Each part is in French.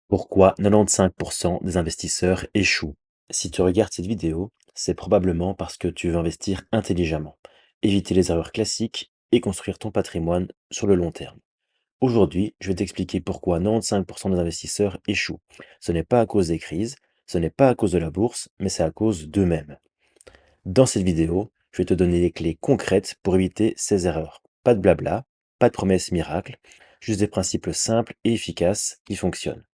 Pourquoi 95% des investisseurs échouent? Si tu regardes cette vidéo, c'est probablement parce que tu veux investir intelligemment, éviter les erreurs classiques et construire ton patrimoine sur le long terme. Aujourd'hui, je vais t'expliquer pourquoi 95% des investisseurs échouent. Ce n'est pas à cause des crises, ce n'est pas à cause de la bourse, mais c'est à cause d'eux-mêmes. Dans cette vidéo, je vais te donner les clés concrètes pour éviter ces erreurs. Pas de blabla, pas de promesses miracles, juste des principes simples et efficaces qui fonctionnent.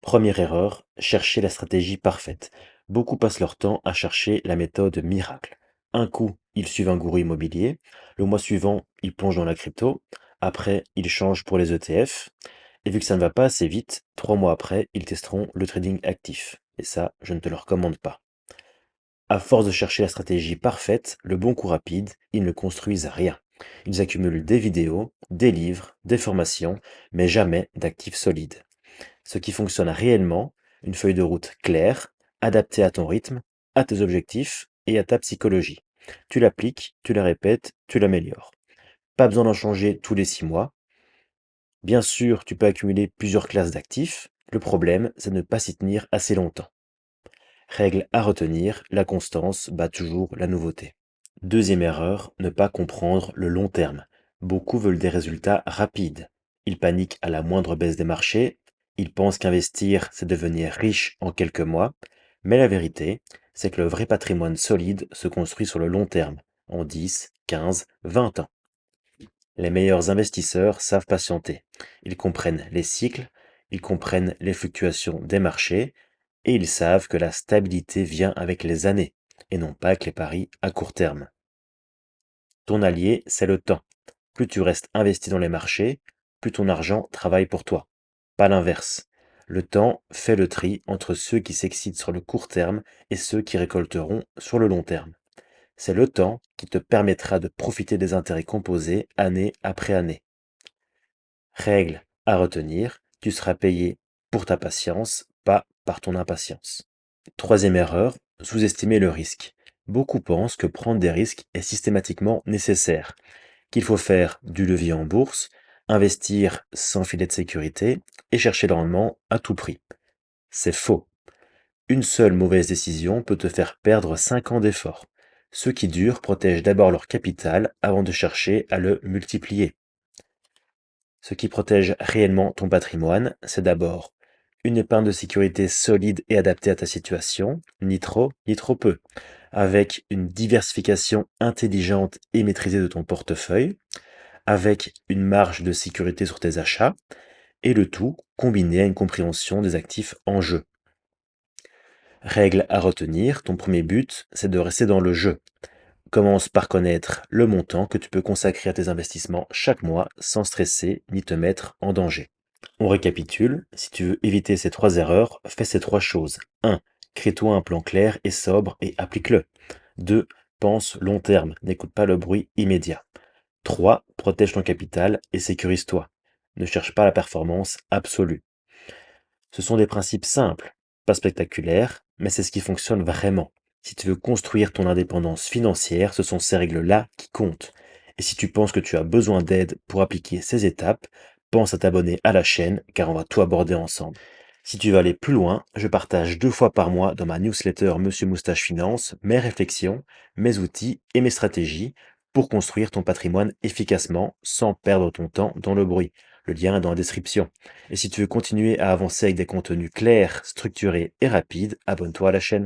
Première erreur, chercher la stratégie parfaite. Beaucoup passent leur temps à chercher la méthode miracle. Un coup, ils suivent un gourou immobilier, le mois suivant, ils plongent dans la crypto, après, ils changent pour les ETF, et vu que ça ne va pas assez vite, 3 mois après, ils testeront le trading actif. Et ça, je ne te le recommande pas. À force de chercher la stratégie parfaite, le bon coup rapide, ils ne construisent rien. Ils accumulent des vidéos, des livres, des formations, mais jamais d'actifs solides. Ce qui fonctionne réellement, une feuille de route claire, adaptée à ton rythme, à tes objectifs et à ta psychologie. Tu l'appliques, tu la répètes, tu l'améliores. Pas besoin d'en changer tous les 6 mois. Bien sûr, tu peux accumuler plusieurs classes d'actifs. Le problème, c'est de ne pas s'y tenir assez longtemps. Règle à retenir, la constance bat toujours la nouveauté. Deuxième erreur, ne pas comprendre le long terme. Beaucoup veulent des résultats rapides. Ils paniquent à la moindre baisse des marchés. Ils pensent qu'investir, c'est devenir riche en quelques mois. Mais la vérité, c'est que le vrai patrimoine solide se construit sur le long terme, en 10, 15, 20 ans. Les meilleurs investisseurs savent patienter. Ils comprennent les cycles, ils comprennent les fluctuations des marchés, et ils savent que la stabilité vient avec les années, et non pas avec les paris à court terme. Ton allié, c'est le temps. Plus tu restes investi dans les marchés, plus ton argent travaille pour toi. Pas l'inverse. Le temps fait le tri entre ceux qui s'excitent sur le court terme et ceux qui récolteront sur le long terme. C'est le temps qui te permettra de profiter des intérêts composés année après année. Règle à retenir, tu seras payé pour ta patience, pas par ton impatience. Troisième erreur, sous-estimer le risque. Beaucoup pensent que prendre des risques est systématiquement nécessaire, qu'il faut faire du levier en bourse, investir sans filet de sécurité et chercher le rendement à tout prix. C'est faux. Une seule mauvaise décision peut te faire perdre 5 ans d'efforts. Ceux qui durent protègent d'abord leur capital avant de chercher à le multiplier. Ce qui protège réellement ton patrimoine, c'est d'abord une épargne de sécurité solide et adaptée à ta situation, ni trop, ni trop peu, avec une diversification intelligente et maîtrisée de ton portefeuille, avec une marge de sécurité sur tes achats, et le tout combiné à une compréhension des actifs en jeu. Règle à retenir, ton premier but, c'est de rester dans le jeu. Commence par connaître le montant que tu peux consacrer à tes investissements chaque mois sans stresser ni te mettre en danger. On récapitule, si tu veux éviter ces 3 erreurs, fais ces 3 choses. 1. Crée-toi un plan clair et sobre et applique-le. 2. Pense long terme, n'écoute pas le bruit immédiat. 3. Protège ton capital et sécurise-toi. Ne cherche pas la performance absolue. Ce sont des principes simples, pas spectaculaires, mais c'est ce qui fonctionne vraiment. Si tu veux construire ton indépendance financière, ce sont ces règles-là qui comptent. Et si tu penses que tu as besoin d'aide pour appliquer ces étapes, pense à t'abonner à la chaîne car on va tout aborder ensemble. Si tu veux aller plus loin, je partage 2 fois par mois dans ma newsletter Monsieur Moustache Finance mes réflexions, mes outils et mes stratégies pour construire ton patrimoine efficacement sans perdre ton temps dans le bruit. Le lien est dans la description. Et si tu veux continuer à avancer avec des contenus clairs, structurés et rapides, abonne-toi à la chaîne.